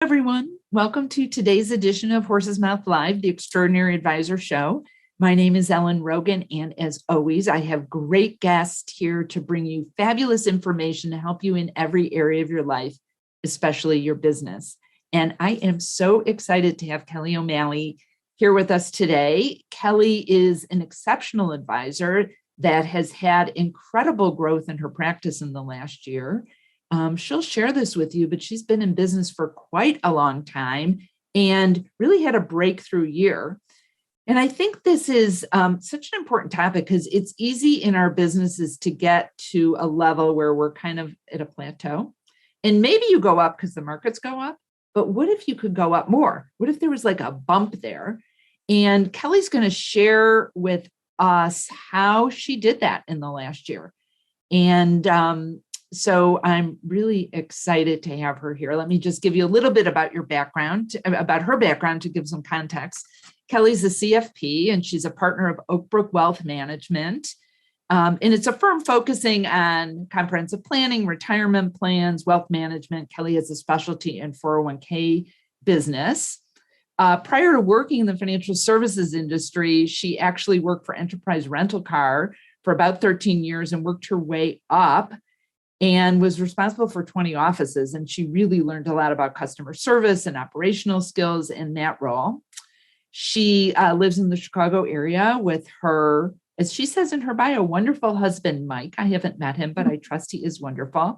Everyone. Welcome to today's edition of Horse's Mouth Live, the Extraordinary Advisor Show. My name is Ellen Rogan, and as always, I have great guests here to bring you fabulous information to help you in every area of your life, especially your business. And I am so excited to have Kelly O'Malley here with us today. Kelly is an exceptional advisor that has had incredible growth in her practice in the last year. She'll share this with you, but she's been in business for quite a long time and really had a breakthrough year. And I think this is such an important topic because it's easy in our businesses to get to a level where we're kind of at a plateau. And maybe you go up because the markets go up, but what if you could go up more? What if there was like a bump there? And Kelly's going to share with us how she did that in the last year. And so I'm really excited to have her here. Let me just give you a little bit about her background to give some context. Kelly's a CFP and she's a partner of Oakbrook Wealth Management. And it's a firm focusing on comprehensive planning, retirement plans, wealth management. Kelly has a specialty in 401k business. Prior to working in the financial services industry, she actually worked for Enterprise Rental Car for about 13 years and worked her way up and was responsible for 20 offices. And she really learned a lot about customer service and operational skills in that role. She lives in the Chicago area with her, as she says in her bio, wonderful husband, Mike. I haven't met him, but I trust he is wonderful.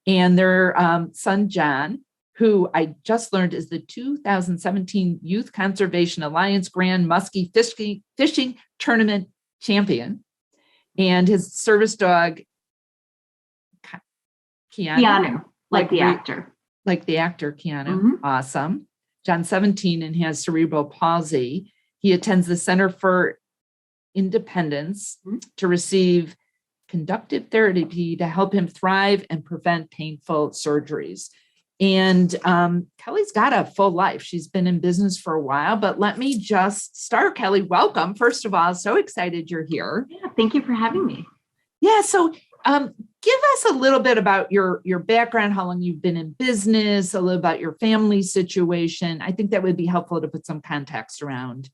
And their son, John, who I just learned is the 2017 Youth Conservation Alliance Grand Muskie Fishing Tournament champion. And his service dog, Keanu, like the actor. Like the actor, Keanu. Mm-hmm. Awesome. John's 17 and has cerebral palsy. He attends the Center for Independence to receive conductive therapy to help him thrive and prevent painful surgeries. And Kelly's got a full life. She's been in business for a while, but let me just start. Kelly, welcome. First of all, so excited you're here. Yeah, thank you for having me. Yeah, so give us a little bit about your background, how long you've been in business, a little about your family situation. I think that would be helpful to put some context around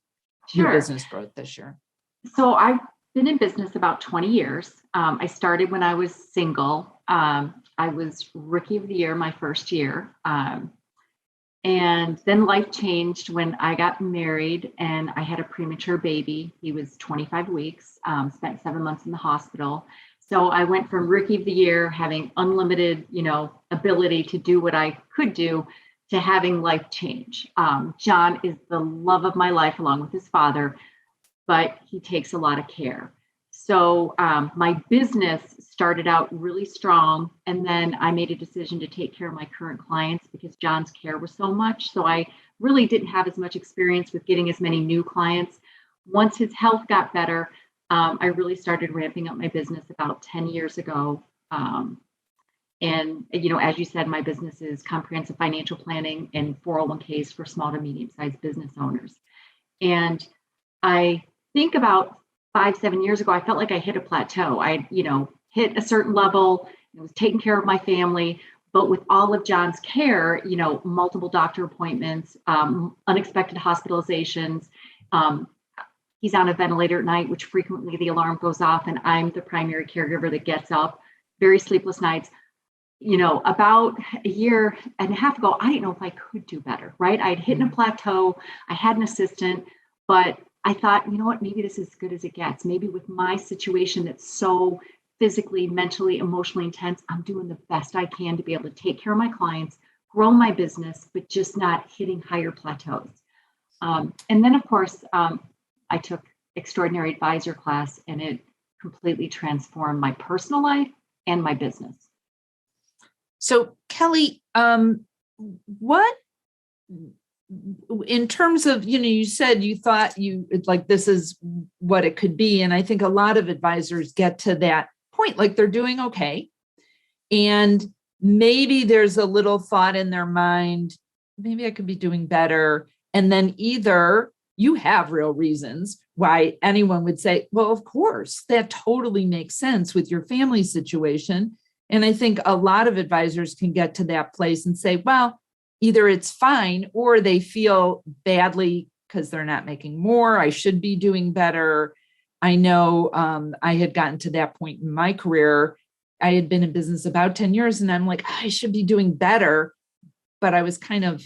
your business growth this year. So I've been in business about 20 years. I started when I was single. I was Rookie of the Year my first year. And then life changed when I got married and I had a premature baby. He was 25 weeks, spent 7 months in the hospital. So I went from Rookie of the Year, having unlimited, ability to do what I could do, to having life change. John is the love of my life along with his father, but he takes a lot of care. So my business started out really strong. And then I made a decision to take care of my current clients because John's care was so much. So I really didn't have as much experience with getting as many new clients. Once his health got better, I really started ramping up my business about 10 years ago. And, as you said, my business is comprehensive financial planning and 401ks for small to medium-sized business owners. And I think about 5-7 years ago, I felt like I hit a plateau. I, hit a certain level, I was taking care of my family, but with all of John's care, multiple doctor appointments, unexpected hospitalizations, he's on a ventilator at night, which frequently the alarm goes off, and I'm the primary caregiver that gets up, very sleepless nights. About a year and a half ago, I didn't know if I could do better, right? I'd hit a plateau, I had an assistant, but I thought, you know what, maybe this is as good as it gets. Maybe with my situation that's so physically, mentally, emotionally intense, I'm doing the best I can to be able to take care of my clients, grow my business, but just not hitting higher plateaus. And then, of course, I took Extraordinary Advisor class, and it completely transformed my personal life and my business. So, Kelly, what, in terms of, you said you thought this is what it could be. And I think a lot of advisors get to that point, like they're doing okay. And maybe there's a little thought in their mind, maybe I could be doing better. And then either you have real reasons why anyone would say, well, of course, that totally makes sense with your family situation. And I think a lot of advisors can get to that place and say, well, either it's fine or they feel badly because they're not making more. I should be doing better. I know I had gotten to that point in my career. I had been in business about 10 years and I'm like, I should be doing better. But I was kind of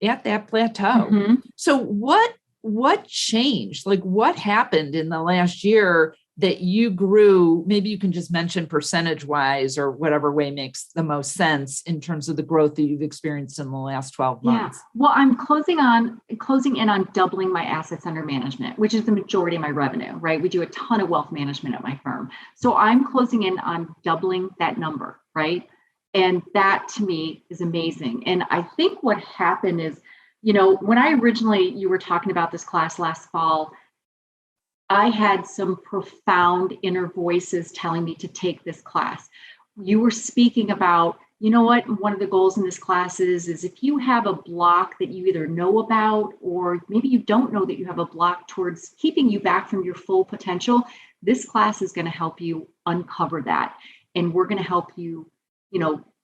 at that plateau. Mm-hmm. So what changed? Like what happened in the last year that you grew? Maybe you can just mention percentage wise or whatever way makes the most sense in terms of the growth that you've experienced in the last 12 months. Yeah. Well, I'm closing in on doubling my assets under management, which is the majority of my revenue, right? We do a ton of wealth management at my firm. So I'm closing in on doubling that number, right? And that to me is amazing. And I think what happened is, when you were talking about this class last fall, I had some profound inner voices telling me to take this class. You were speaking about, what one of the goals in this class is if you have a block that you either know about, or maybe you don't know that you have a block towards keeping you back from your full potential, this class is going to help you uncover that. And we're going to help you,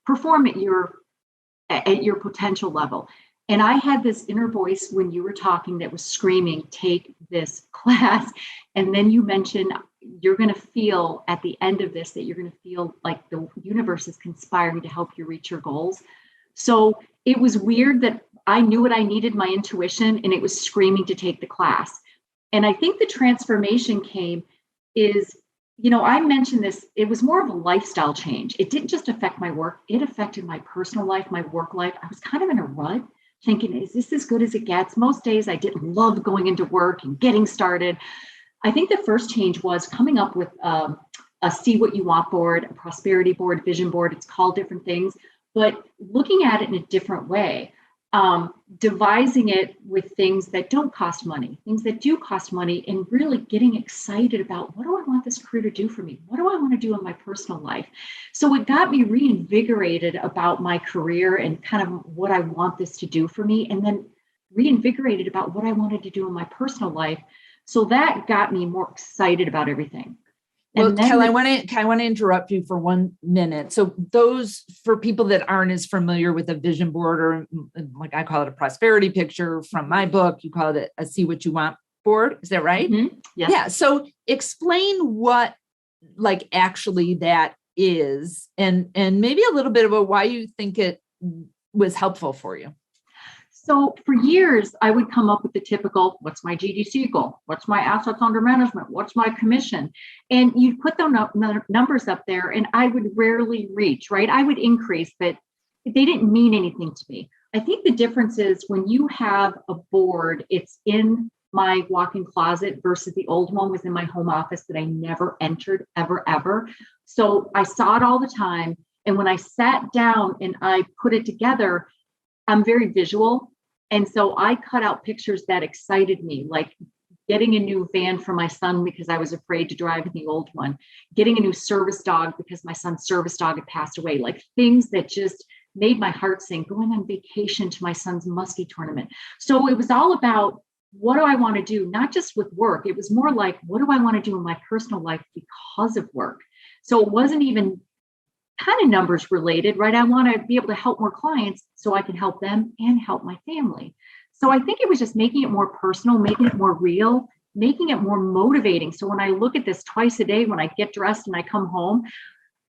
perform at your potential level. And I had this inner voice when you were talking that was screaming, take this class. And then you mentioned you're going to feel at the end of this that you're going to feel like the universe is conspiring to help you reach your goals. So it was weird that I knew what I needed, my intuition, and it was screaming to take the class. And I think the transformation I mentioned this, it was more of a lifestyle change. It didn't just affect my work. It affected my personal life, my work life. I was kind of in a rut thinking, is this as good as it gets? Most days I didn't love going into work and getting started. I think the first change was coming up with a see what you want board, a prosperity board, vision board. It's called different things, but looking at it in a different way, devising it with things that don't cost money, things that do cost money, and really getting excited about what do I want this career to do for me? What do I want to do in my personal life? So it got me reinvigorated about my career and kind of what I want this to do for me, and then reinvigorated about what I wanted to do in my personal life. So that got me more excited about everything. Well, Kel, I want to interrupt you for 1 minute. So those, for people that aren't as familiar with a vision board, or like I call it a prosperity picture from my book, you call it a see what you want board. Is that right? Mm-hmm. Yes. Yeah. So explain what like actually that is, and maybe a little bit about why you think it was helpful for you. So for years, I would come up with the typical, what's my GDC goal? What's my assets under management? What's my commission? And you'd put those numbers up there and I would rarely reach, right? I would increase, but they didn't mean anything to me. I think the difference is when you have a board, it's in my walk-in closet versus the old one was in my home office that I never entered ever. So I saw it all the time. And when I sat down and I put it together, I'm very visual. And so I cut out pictures that excited me, like getting a new van for my son because I was afraid to drive in the old one, getting a new service dog because my son's service dog had passed away, like things that just made my heart sing, going on vacation to my son's muskie tournament. So it was all about, what do I want to do? Not just with work. It was more like, what do I want to do in my personal life because of work? So it wasn't even kind of numbers related, right? I want to be able to help more clients so I can help them and help my family. So I think it was just making it more personal, making it more real, making it more motivating. So when I look at this twice a day, when I get dressed and I come home,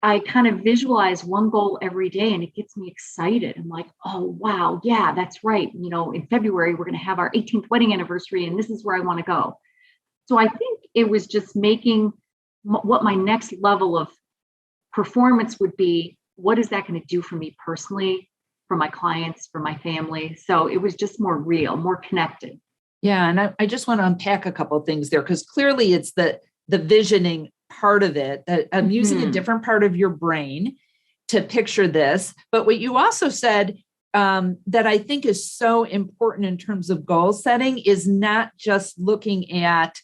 I kind of visualize one goal every day and it gets me excited. I'm like, oh, wow. Yeah, that's right. In February, we're going to have our 18th wedding anniversary and this is where I want to go. So I think it was just making what my next level of performance would be. What is that going to do for me personally, for my clients, for my family? So it was just more real, more connected. Yeah. And I just want to unpack a couple of things there, because clearly it's the visioning part of it, that I'm using a different part of your brain to picture this. But what you also said that I think is so important in terms of goal setting is not just looking at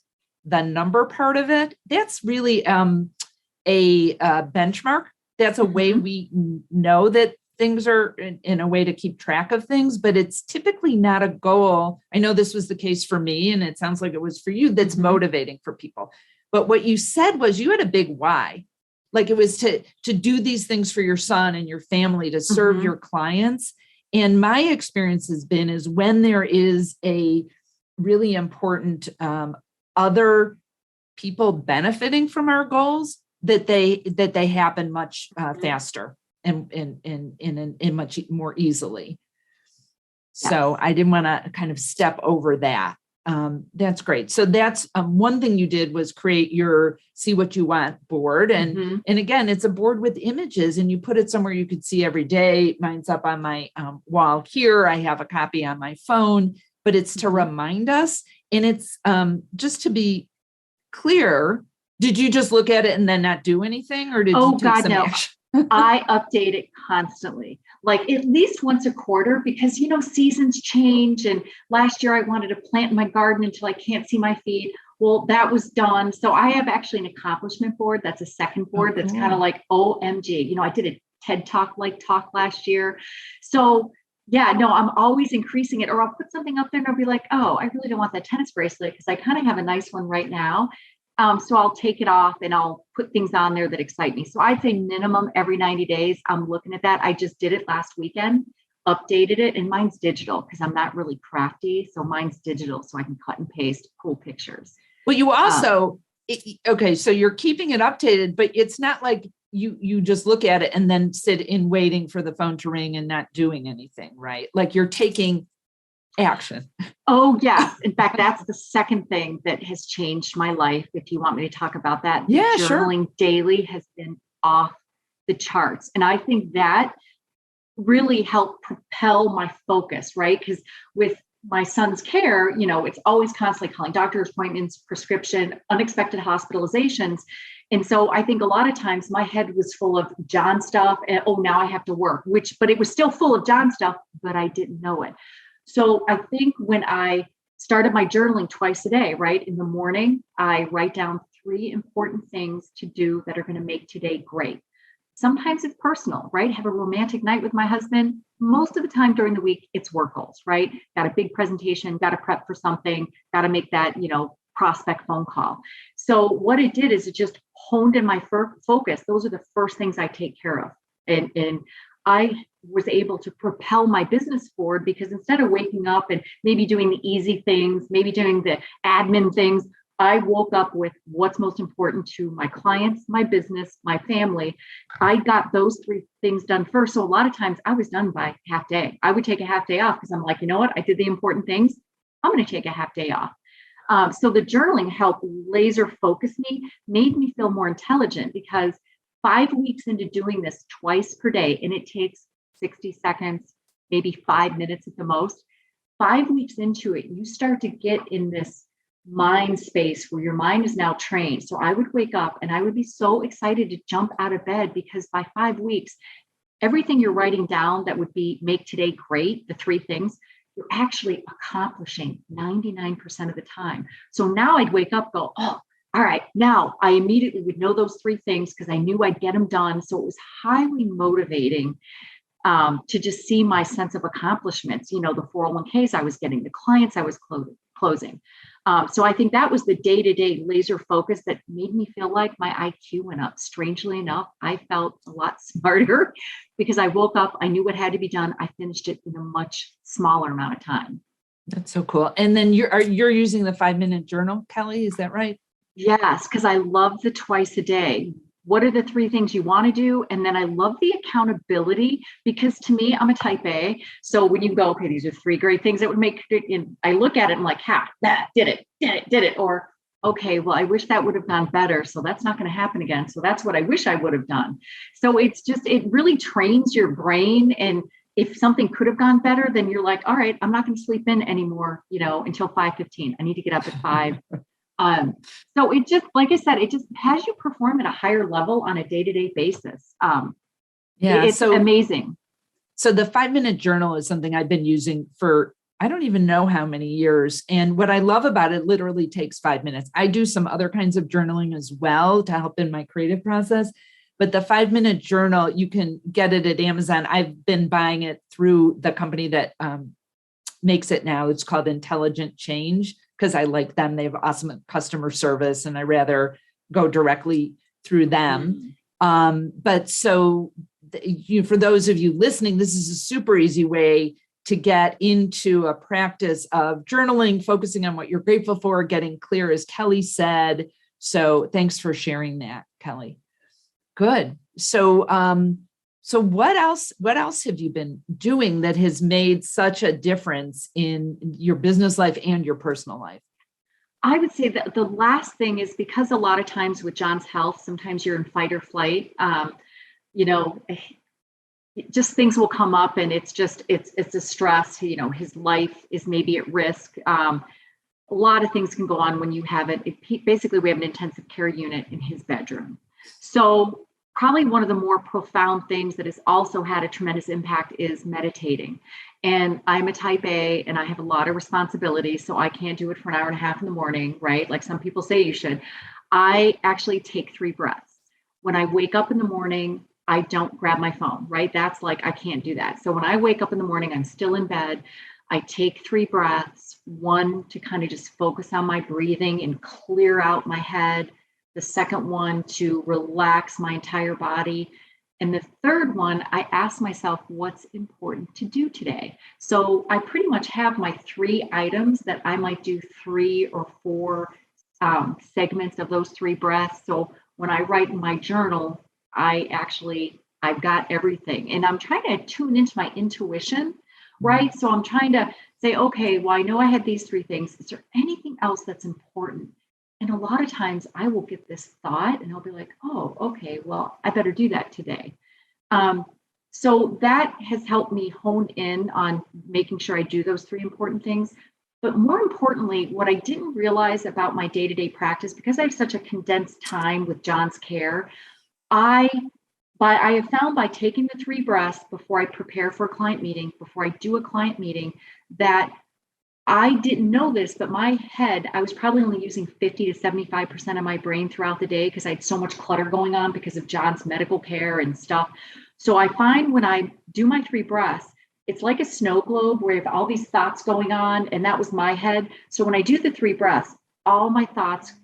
the number part of it. That's really a benchmark. That's a way we know that things are in a way to keep track of things, but it's typically not a goal. I know this was the case for me, and it sounds like it was for you, that's motivating for people. But what you said was you had a big why. Like it was to do these things for your son and your family, to serve your clients. And my experience has been is when there is a really important other people benefiting from our goals, that they happen much faster and much more easily. So I didn't want to kind of step over that. That's great. So that's one thing you did was create your see what you want board. And again, it's a board with images and you put it somewhere you could see every day. Mine's up on my wall here. I have a copy on my phone, but it's to remind us. And it's just to be clear. Did you just look at it and then not do anything, or did you take some action? I update it constantly, like at least once a quarter, because, seasons change. And last year I wanted to plant in my garden until I can't see my feet. Well, that was done. So I have actually an accomplishment board. That's a second board. That's kind of like OMG. I did a TED talk last year. So yeah, no, I'm always increasing it, or I'll put something up there and I'll be like, oh, I really don't want that tennis bracelet because I kind of have a nice one right now. So I'll take it off and I'll put things on there that excite me. So I'd say minimum every 90 days, I'm looking at that. I just did it last weekend, updated it, and mine's digital because I'm not really crafty. So mine's digital so I can cut and paste cool pictures. Well, you also, okay, so you're keeping it updated, but it's not like you just look at it and then sit in waiting for the phone to ring and not doing anything, right? Like you're taking action. Oh, yes. In fact, that's the second thing that has changed my life. If you want me to talk about that, yeah, journaling daily has been off the charts. And I think that really helped propel my focus, right? Because with my son's care, it's always constantly calling doctor's appointments, prescription, unexpected hospitalizations. And so I think a lot of times my head was full of John stuff and, now I have to work, but it was still full of John stuff, but I didn't know it. So I think when I started my journaling twice a day, right? In the morning, I write down 3 important things to do that are going to make today great. Sometimes it's personal, right? Have a romantic night with my husband. Most of the time during the week, it's work goals, right? Got a big presentation, got to prep for something, got to make that, prospect phone call. So what it did is it just honed in my focus. Those are the first things I take care of. And I was able to propel my business forward because instead of waking up and maybe doing the easy things, maybe doing the admin things, I woke up with what's most important to my clients, my business, my family. I got those 3 things done first. So a lot of times I was done by half day. I would take a half day off because I'm like, you know what? I did the important things. I'm going to take a half day off. So the journaling helped laser focus me, made me feel more intelligent because 5 weeks into doing this twice per day, and it takes 60 seconds, maybe 5 minutes at the most. 5 weeks into it, you start to get in this mind space where your mind is now trained. So I would wake up and I would be so excited to jump out of bed because by 5 weeks, everything you're writing down that would be make today great, the 3 things, you're actually accomplishing 99% of the time. So now I'd wake up, go, oh, all right, now I immediately would know those 3 things because I knew I'd get them done. So it was highly motivating to just see my sense of accomplishments, the 401ks I was getting, the clients I was closing. So I think that was the day-to-day laser focus that made me feel like my IQ went up. Strangely enough, I felt a lot smarter because I woke up, I knew what had to be done. I finished it in a much smaller amount of time. That's so cool. And then you're using the 5-minute journal, Kelly, is that right? Yes, because I love the twice a day. What are the 3 things you want to do? And then I love the accountability because to me, I'm a type A. So when you go, okay, these are 3 great things that would make it, I look at it and I'm like, did it. Or, okay, well, I wish that would have gone better. So that's not going to happen again. So that's what I wish I would have done. So it really trains your brain. And if something could have gone better, then you're like, all right, I'm not going to sleep in anymore, until 5:15. I need to get up at 5. So it just, like I said, it just has you perform at a higher level on a day-to-day basis. It's amazing. So the 5-minute journal is something I've been using for, I don't even know how many years. And what I love about it literally takes 5 minutes. I do some other kinds of journaling as well to help in my creative process. But the 5-minute journal, you can get it at Amazon. I've been buying it through the company that makes it now. It's called Intelligent Change because I like them. They have awesome customer service and I rather go directly through them. But so for those of you listening, this is a super easy way to get into a practice of journaling, focusing on what you're grateful for, getting clear, as Kelly said. So thanks for sharing that, Kelly. Good. So, so what else have you been doing that has made such a difference in your business life and your personal life? I would say that the last thing is, because a lot of times with John's health, sometimes you're in fight or flight. You know, just things will come up, and it's a stress. You know, his life is maybe at risk. A lot of things can go on when you have it. Basically, we have an intensive care unit in his bedroom. So probably one of the more profound things that has also had a tremendous impact is meditating. And I'm a type A, and I have a lot of responsibilities, so I can't do it for an hour and a half in the morning, right? Like some people say you should. I actually take 3 breaths. When I wake up in the morning, I don't grab my phone, right? That's like, I can't do that. So when I wake up in the morning, I'm still in bed. I take 3 breaths, 1 to kind of just focus on my breathing and clear out my head. The second one to relax my entire body. And the third one, I ask myself, what's important to do today? So I pretty much have my 3 items that I might do 3 or 4 segments of those 3 breaths. So when I write in my journal, I've got everything. And I'm trying to tune into my intuition, right? So I'm trying to say, okay, well, I know I had these 3 things. Is there anything else that's important? And a lot of times I will get this thought and I'll be like, oh, okay, well, I better do that today. So that has helped me hone in on making sure I do those 3 important things. But more importantly, what I didn't realize about my day-to-day practice, because I have such a condensed time with John's care, I have found by taking the 3 breaths before I prepare for a client meeting, before I do a client meeting, that I didn't know this, but my head, I was probably only using 50 to 75% of my brain throughout the day because I had so much clutter going on because of John's medical care and stuff. So I find when I do my 3 breaths, it's like a snow globe where I have all these thoughts going on, and that was my head. So when I do the 3 breaths, all my thoughts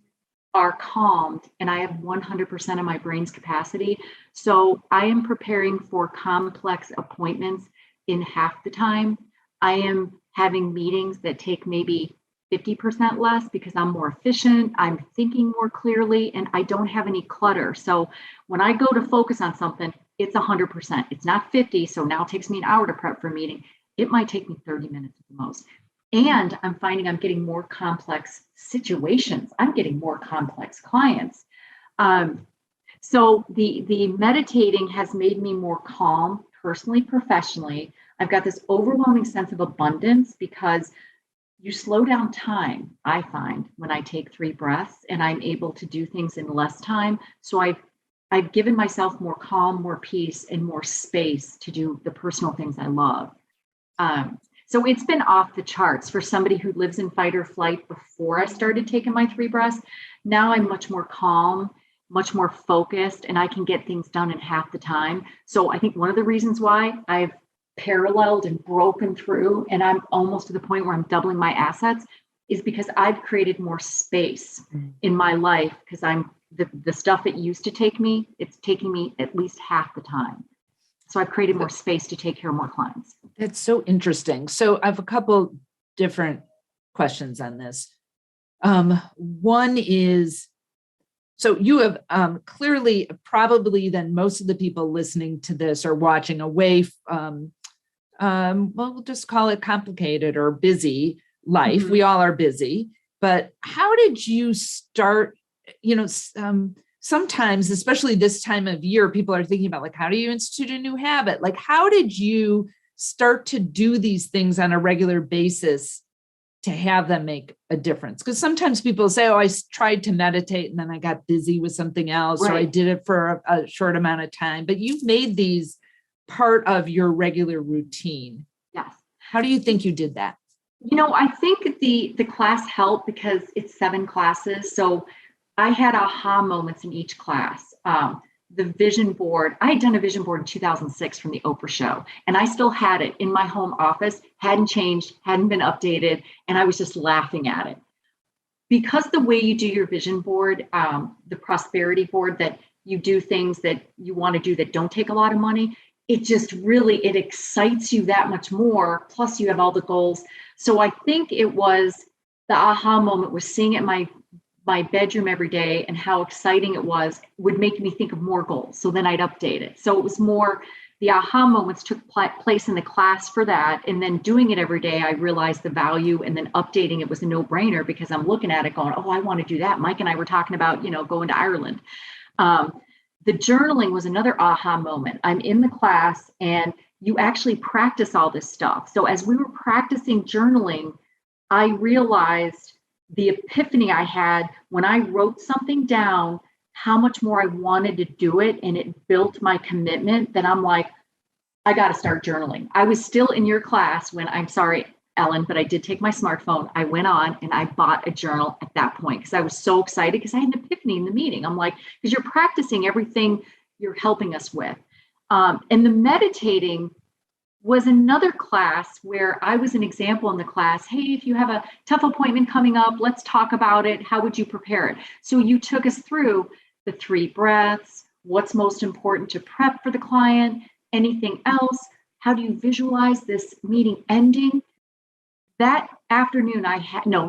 are calmed and I have 100% of my brain's capacity. So I am preparing for complex appointments in half the time. I am having meetings that take maybe 50% less because I'm more efficient, I'm thinking more clearly, and I don't have any clutter. So when I go to focus on something, it's 100%. It's not 50, so now it takes me an hour to prep for a meeting. It might take me 30 minutes at the most. And I'm finding I'm getting more complex situations. I'm getting more complex clients. So the meditating has made me more calm, personally, professionally. I've got this overwhelming sense of abundance because you slow down time, I find, when I take 3 breaths, and I'm able to do things in less time. So I've given myself more calm, more peace, and more space to do the personal things I love. So it's been off the charts for somebody who lives in fight or flight before I started taking my 3 breaths. Now I'm much more calm, much more focused, and I can get things done in half the time. So I think one of the reasons why I've paralleled and broken through, and I'm almost to the point where I'm doubling my assets, is because I've created more space in my life, because I'm the stuff that used to take me, it's taking me at least half the time. So I've created more space to take care of more clients. That's so interesting. So I have a couple different questions on this. One is, so you have clearly, probably then most of the people listening to this are watching away from, well, we'll just call it complicated or busy life. Mm-hmm. We all are busy, but how did you start, sometimes, especially this time of year, people are thinking about like, how do you institute a new habit? Like, how did you start to do these things on a regular basis to have them make a difference? Because sometimes people say, oh, I tried to meditate and then I got busy with something else, right, or I did it for a short amount of time, but you've made these part of your regular routine. Yes. How do you think you did that? I think the class helped because it's 7 classes. So I had aha moments in each class. The vision board, I had done a vision board in 2006 from the Oprah show, and I still had it in my home office, hadn't changed, hadn't been updated, and I was just laughing at it. Because the way you do your vision board, the prosperity board, that you do things that you want to do that don't take a lot of money, it excites you that much more. Plus you have all the goals. So I think it was the aha moment was seeing it in my bedroom every day and how exciting it would make me think of more goals. So then I'd update it. So it was more the aha moments took place in the class for that. And then doing it every day, I realized the value, and then updating it was a no-brainer because I'm looking at it going, oh, I want to do that. Mike and I were talking about, going to Ireland. The journaling was another aha moment. I'm in the class and you actually practice all this stuff. So as we were practicing journaling, I realized the epiphany I had when I wrote something down, how much more I wanted to do it. And it built my commitment that I'm like, I got to start journaling. I was still in your class when, I'm sorry, Ellen, but I did take my smartphone. I went on and I bought a journal at that point because I was so excited because I had an epiphany in the meeting. I'm like, because you're practicing everything you're helping us with. And the meditating was another class where I was an example in the class. Hey, if you have a tough appointment coming up, let's talk about it. How would you prepare it? So you took us through the 3 breaths, what's most important to prep for the client, anything else, how do you visualize this meeting ending? That afternoon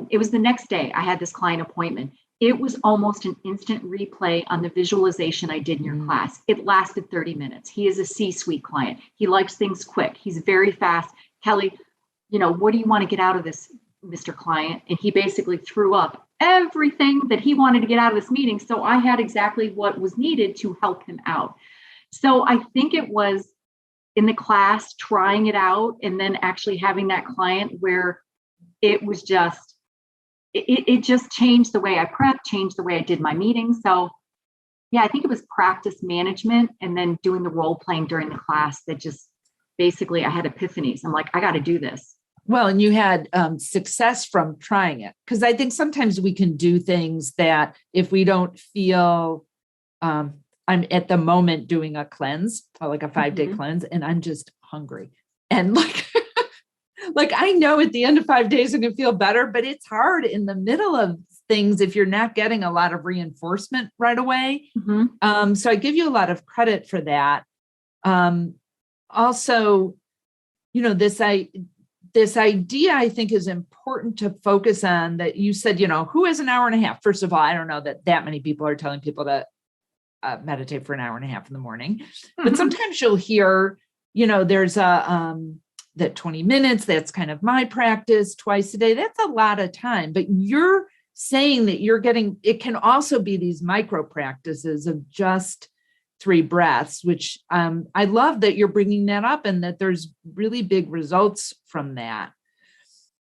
it was the next day I had this client appointment. It was almost an instant replay on the visualization I did in your class. It lasted 30 minutes. He is a C-suite client. He likes things quick. He's very fast. Kelly, what do you want to get out of this, Mr. Client? And he basically threw up everything that he wanted to get out of this meeting. So I had exactly what was needed to help him out. So I think it was in the class, trying it out, and then actually having that client where it was just, it just changed the way I prepped, changed the way I did my meetings. So yeah, I think it was practice management and then doing the role playing during the class that just basically I had epiphanies. I'm like, I got to do this. Well, and you had success from trying it, because I think sometimes we can do things that if we don't feel, I'm at the moment doing a cleanse, like a 5-day cleanse, and I'm just hungry. And like I know at the end of 5 days, I'm going to feel better, but it's hard in the middle of things if you're not getting a lot of reinforcement right away. So I give you a lot of credit for that. Also, this idea I think is important to focus on, that you said, who has an hour and a half? First of all, I don't know that many people are telling people to meditate for an hour and a half in the morning, but sometimes you'll hear, there's that 20 minutes, that's kind of my practice twice a day. That's a lot of time, but you're saying that it can also be these micro practices of just 3 breaths, which I love that you're bringing that up and that there's really big results from that.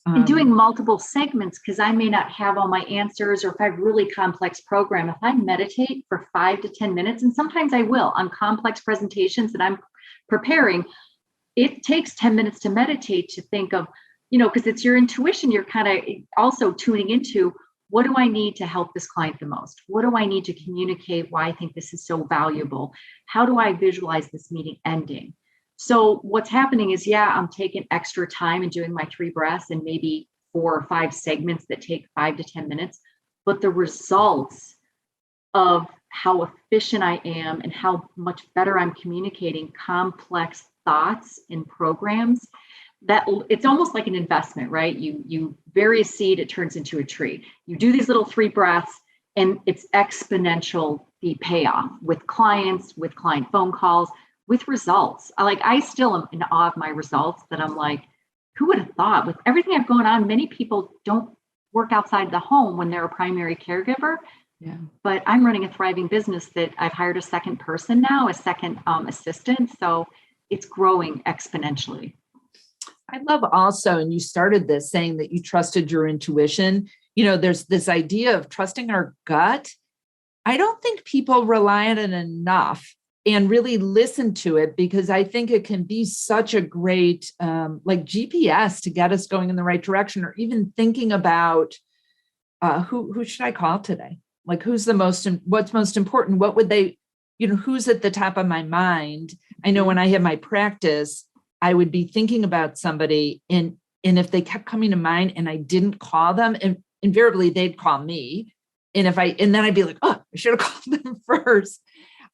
And doing multiple segments, because I may not have all my answers, or if I have really complex program, if I meditate for 5 to 10 minutes, and sometimes I will on complex presentations that I'm preparing, it takes 10 minutes to meditate, to think of, because it's your intuition, you're kind of also tuning into, what do I need to help this client the most? What do I need to communicate why I think this is so valuable? How do I visualize this meeting ending? So what's happening is, I'm taking extra time and doing my 3 breaths and maybe 4 or 5 segments that take 5 to 10 minutes. But the results of how efficient I am and how much better I'm communicating complex thoughts and programs, that it's almost like an investment, right? You bury a seed, it turns into a tree. You do these little 3 breaths and it's exponential, the payoff with clients, with client phone calls, with results. I still am in awe of my results, that I'm like, who would have thought? With everything I've going on, many people don't work outside the home when they're a primary caregiver. Yeah. But I'm running a thriving business that I've hired a second person now, a second assistant. So it's growing exponentially. I love also, and you started this saying that you trusted your intuition. There's this idea of trusting our gut. I don't think people rely on it enough and really listen to it, because I think it can be such a great GPS to get us going in the right direction, or even thinking about who should I call today? Like, what's most important? What would they, who's at the top of my mind? I know when I had my practice, I would be thinking about somebody, and if they kept coming to mind and I didn't call them, and invariably they'd call me. And then I'd be like, oh, I should have called them first.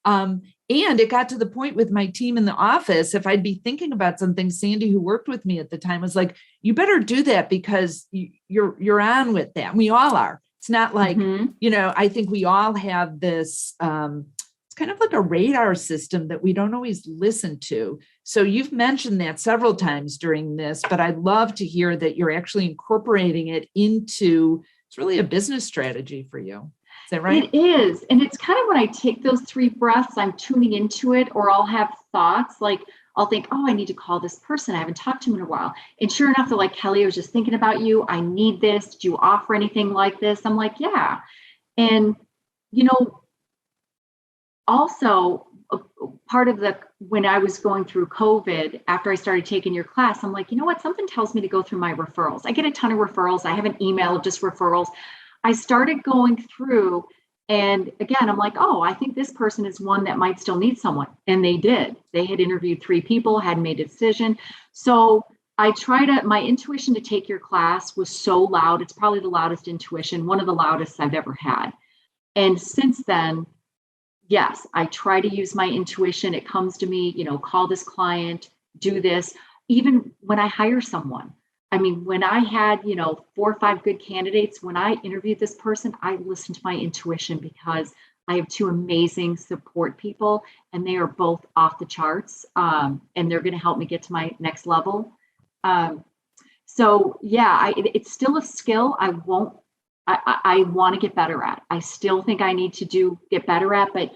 And it got to the point with my team in the office, if I'd be thinking about something, Sandy, who worked with me at the time, was like, you better do that because you're on with that. We all are. It's not like, I think we all have this, it's kind of like a radar system that we don't always listen to. So you've mentioned that several times during this, but I'd love to hear that you're actually incorporating it into, it's really a business strategy for you. Is that right? It is. And it's kind of when I take those 3 breaths, I'm tuning into it, or I'll have thoughts like, I'll think, oh, I need to call this person. I haven't talked to him in a while. And sure enough, they're like, Kelly, I was just thinking about you. I need this. Do you offer anything like this? I'm like, yeah. And, also part of when I was going through COVID, after I started taking your class, I'm like, you know what? Something tells me to go through my referrals. I get a ton of referrals. I have an email of just referrals. I started going through, and again, I'm like, oh, I think this person is one that might still need someone. And they did. They had interviewed 3 people, hadn't made a decision. So my intuition to take your class was so loud. It's probably the loudest intuition, one of the loudest I've ever had. And since then, yes, I try to use my intuition. It comes to me, call this client, do this. Even when I hire someone, I mean, when I had, 4 or 5 good candidates, when I interviewed this person, I listened to my intuition because I have 2 amazing support people and they are both off the charts. And they're going to help me get to my next level. So yeah, it's still a skill I want to get better at. I still think I need to get better at, but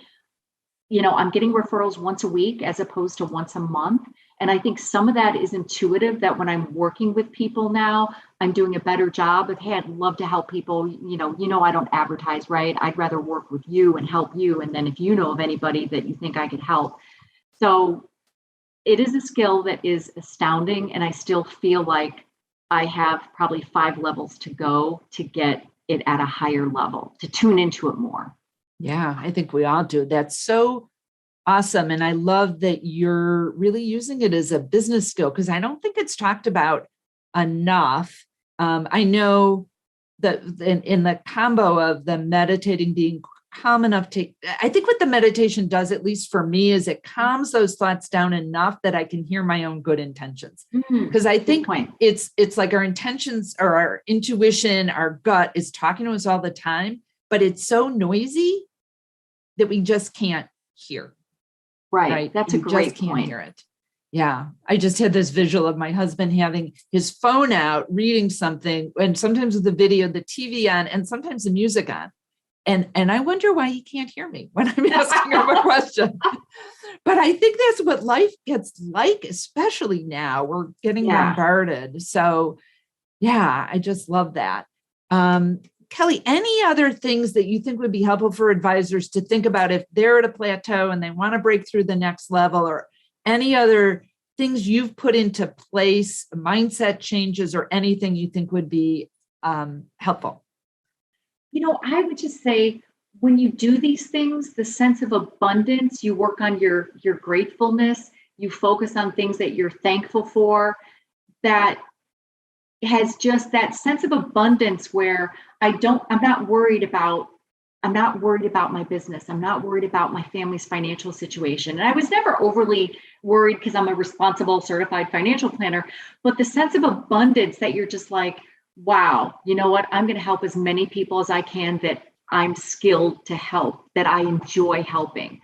I'm getting referrals once a week as opposed to once a month. And I think some of that is intuitive, that when I'm working with people now, I'm doing a better job of, hey, I'd love to help people. I don't advertise, right? I'd rather work with you and help you. And then if you know of anybody that you think I could help. So it is a skill that is astounding. And I still feel like I have probably 5 levels to go to get it at a higher level, to tune into it more. Yeah, I think we all do. That's so awesome. And I love that you're really using it as a business skill, because I don't think it's talked about enough. I know that in the combo of the meditating being calm enough I think what the meditation does, at least for me, is it calms those thoughts down enough that I can hear my own good intentions. Because I think it's like our intentions or our intuition, our gut is talking to us all the time, but it's so noisy that we just can't hear. Right. That's a great point. Can't hear it. Yeah. I just had this visual of my husband having his phone out, reading something, and sometimes with the video, the TV on, and sometimes the music on. And I wonder why he can't hear me when I'm asking him a question. But I think that's what life gets like, especially now. We're getting bombarded. So yeah, I just love that. Kelly, any other things that you think would be helpful for advisors to think about if they're at a plateau and they want to break through the next level, or any other things you've put into place, mindset changes, or anything you think would be helpful? I would just say, when you do these things, the sense of abundance, you work on your gratefulness, you focus on things that you're thankful for, that has just that sense of abundance where I'm not worried about my business. I'm not worried about my family's financial situation. And I was never overly worried because I'm a responsible certified financial planner, but the sense of abundance that you're just like, wow, you know what? I'm going to help as many people as I can that I'm skilled to help, that I enjoy helping.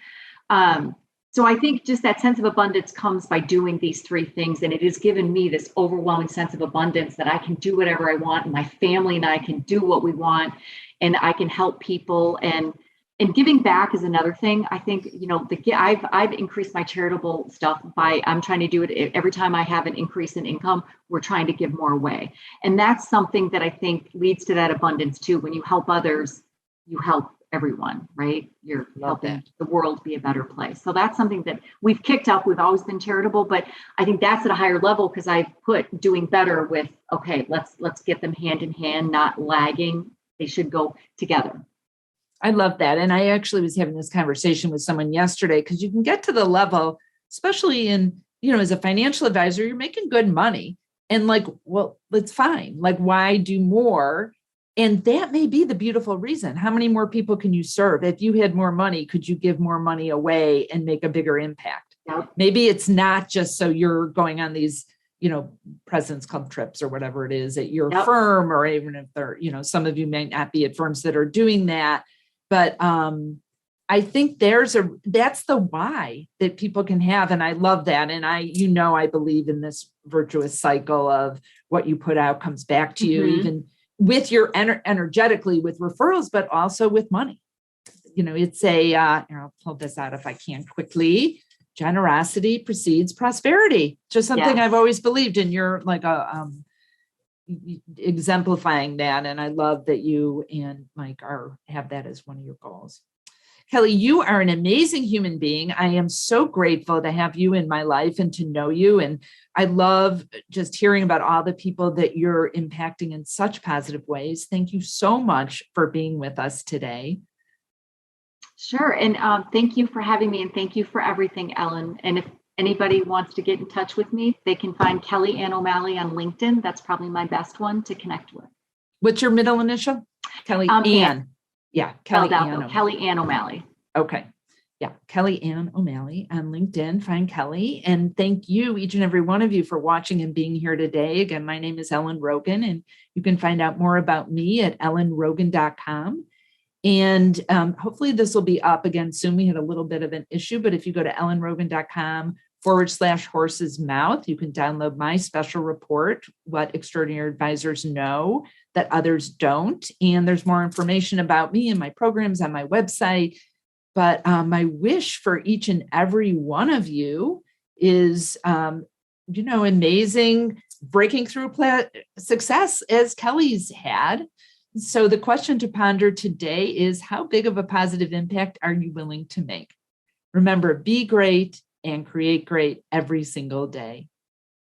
So I think just that sense of abundance comes by doing these 3 things. And it has given me this overwhelming sense of abundance that I can do whatever I want. And my family and I can do what we want, and I can help people. And giving back is another thing. I think, I've increased my charitable stuff I'm trying to do it every time I have an increase in income, we're trying to give more away. And that's something that I think leads to that abundance too. When you help others, you help everyone, right? You're helping the world be a better place. So that's something that we've kicked up. We've always been charitable, but I think that's at a higher level because I've put doing better with, okay, let's get them hand in hand, not lagging. They should go together. I love that. And I actually was having this conversation with someone yesterday, because you can get to the level, especially in, as a financial advisor, you're making good money. And like, well, it's fine. Like, why do more? And that may be the beautiful reason. How many more people can you serve? If you had more money, could you give more money away and make a bigger impact? Yep. Maybe it's not just so you're going on these, President's Club trips or whatever it is at your firm, or even if they're, some of you may not be at firms that are doing that. But I think that's the why that people can have. And I love that. And I believe in this virtuous cycle of what you put out comes back to you, even with your energetically with referrals, but also with money. It's I'll pull this out if I can quickly. Generosity precedes prosperity. Just something I've always believed in. You're like exemplifying that. And I love that you and Mike have that as one of your goals. Kelly, you are an amazing human being. I am so grateful to have you in my life and to know you. And I love just hearing about all the people that you're impacting in such positive ways. Thank you so much for being with us today. Sure. And thank you for having me. And thank you for everything, Ellen. And if anybody wants to get in touch with me, they can find Kelly Ann O'Malley on LinkedIn. That's probably my best one to connect with. What's your middle initial? Kelly Ann. Yeah. Kelly Ann O'Malley. Okay. Yeah. Kelly Ann O'Malley on LinkedIn. Find Kelly. And thank you, each and every one of you, for watching and being here today. Again, my name is Ellen Rogan, and you can find out more about me at ellenrogan.com. And hopefully this will be up again soon. We had a little bit of an issue, but if you go to ellenrogan.com/horse's mouth, you can download my special report, What Extraordinary Advisors Know That Others Don't. And there's more information about me and my programs on my website. But my wish for each and every one of you is, amazing breaking through success as Kelly's had. So the question to ponder today is, how big of a positive impact are you willing to make? Remember, be great and create great every single day.